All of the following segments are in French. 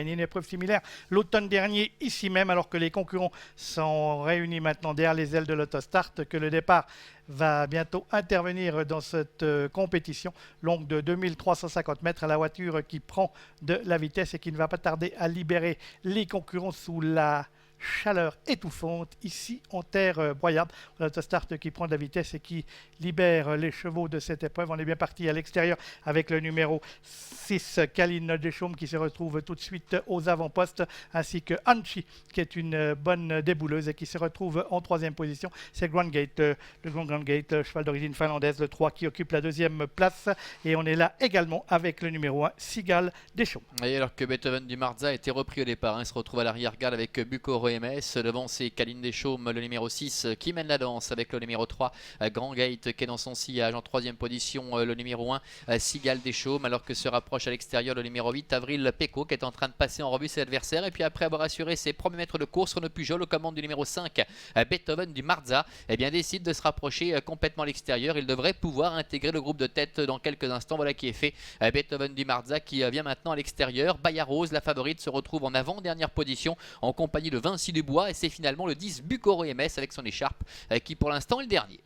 Une épreuve similaire l'automne dernier ici même, alors que les concurrents sont réunis maintenant derrière les ailes de l'autostart, que le départ va bientôt intervenir dans cette compétition longue de 2350 mètres. La voiture qui prend de la vitesse et qui ne va pas tarder à libérer les concurrents sous la chaleur étouffante ici en terre broyarde. L'autostart qui prend de la vitesse et qui libère les chevaux de cette épreuve. On est bien parti à l'extérieur avec le numéro 6, Kaline Deschaumes, qui se retrouve tout de suite aux avant-postes, ainsi que Anchi, qui est une bonne débouleuse et qui se retrouve en troisième position. C'est Grand Gate, le Grand Gate, cheval d'origine finlandaise, le 3 qui occupe la deuxième place. Et on est là également avec le numéro 1, Sigal Deschaumes. Et alors que Beethoven du Marza a été repris au départ, il se retrouve à l'arrière-garde avec Bucoro MS. Devant, c'est Kaline Deschaumes, le numéro 6, qui mène la danse avec le numéro 3, Grand Gate, qui est dans son sillage. En troisième position, le numéro 1, Sigal Deschaumes, alors que se rapproche à l'extérieur le numéro 8, Avril Pecco, qui est en train de passer en revue ses adversaires. Et puis après avoir assuré ses premiers mètres de course, Renaud Pujol, aux commandes du numéro 5, Beethoven du Marza, eh bien, décide de se rapprocher complètement à l'extérieur. Il devrait pouvoir intégrer le groupe de tête dans quelques instants. Voilà qui est fait. Beethoven du Marza qui vient maintenant à l'extérieur. Bayarose, la favorite, se retrouve en avant-dernière position en compagnie de Vinci Dubois. Et c'est finalement le 10 Bucoro MS avec son écharpe qui pour l'instant est le dernier.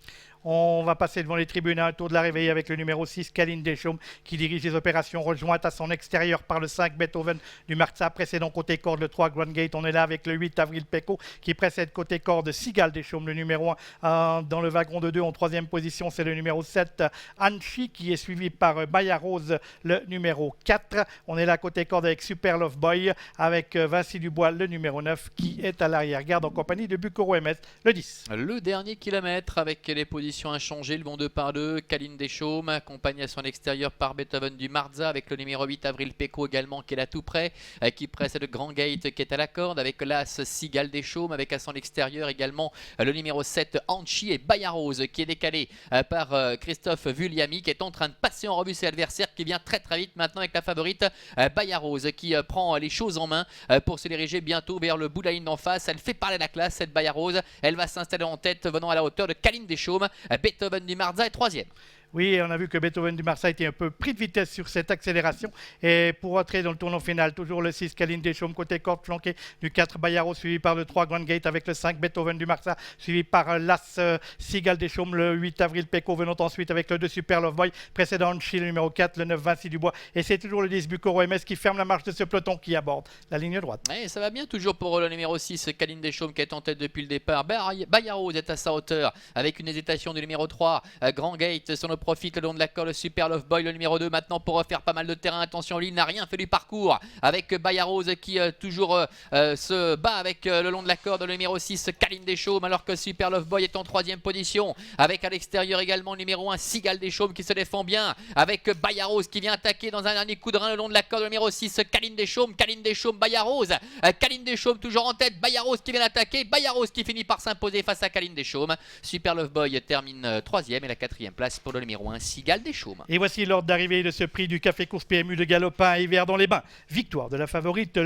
On va passer devant les tribunes à un tour de la réveillée avec le numéro 6, Kaline Deschaumes, qui dirige les opérations, rejointe à son extérieur par le 5, Beethoven du Marza, précédent côté corde, le 3, Grand Gate. On est là avec le 8, Avril Pecco, qui précède côté corde, Sigal Deschaumes, le numéro 1. Dans le wagon de 2, en troisième position, c'est le numéro 7, Anchi, qui est suivi par Bayarose, le numéro 4. On est là côté corde avec Super Love Boy, avec Vinci Dubois, le numéro 9, qui est à l'arrière-garde en compagnie de Bucoro MS, le 10. Le dernier kilomètre avec les positions inchangées, le vont 2 par 2, Kaline Deschaumes accompagné à son extérieur par Beethoven du Marza avec le numéro 8, Avril Pecco également, qui est là tout près, qui précède le Grand Gate qui est à la corde avec l'As Sigal Deschaumes, avec à son extérieur également le numéro 7, Anchi, et Bayarose qui est décalé par Christophe Vulliamy, qui est en train de passer en revue ses adversaires, qui vient très très vite maintenant avec la favorite Bayarose qui prend les choses en main pour se diriger bientôt vers le bout de la ligne d'en face. Elle fait parler la classe, cette Bayarose. Elle va s'installer en tête, venant à la hauteur de Kaline Deschaumes. Beethoven du Marza est troisième. Oui, on a vu que Beethoven du Marza était un peu pris de vitesse sur cette accélération. Et pour entrer dans le tournant final, toujours le 6, Kaline Deschaumes, côté corde, flanqué du 4, Bayaro, suivi par le 3, Grand Gate, avec le 5, Beethoven du Marza, suivi par l'As Sigal Deschaumes, le 8, Avril Pecco, venant ensuite avec le 2, Super Love Boy, précédent Anchi, le numéro 4, le 9, Vinci Dubois. Et c'est toujours le 10, Bucoro MS, qui ferme la marche de ce peloton qui aborde la ligne droite. Et ça va bien toujours pour le numéro 6, Kaline Deschaumes, qui est en tête depuis le départ. Bayaro est à sa hauteur, avec une hésitation du numéro 3, Grand Gate, sur le profite le long de la corde, le Super Love Boy, le numéro 2 maintenant pour refaire pas mal de terrain. Attention, lui, il n'a rien fait du parcours avec Bayarose qui toujours se bat avec le long de la corde, le numéro 6, Kaline Deschaumes, alors que Super Love Boy est en troisième position, avec à l'extérieur également le numéro 1, Sigal Deschaumes, qui se défend bien, avec Bayarose qui vient attaquer dans un dernier coup de rein le long de la corde, le numéro 6, Kaline Deschaumes, Bayarose, Kaline Deschaumes toujours en tête, Bayarose qui vient attaquer, Bayarose qui finit par s'imposer face à Kaline Deschaumes. Super Love Boy termine troisième et la quatrième place pour le numéro 1, Sigal Deschaumes. Et voici l'ordre d'arrivée de ce prix du Café Course PMU de Galopin et Hiver dans les Bains. Victoire de la favorite.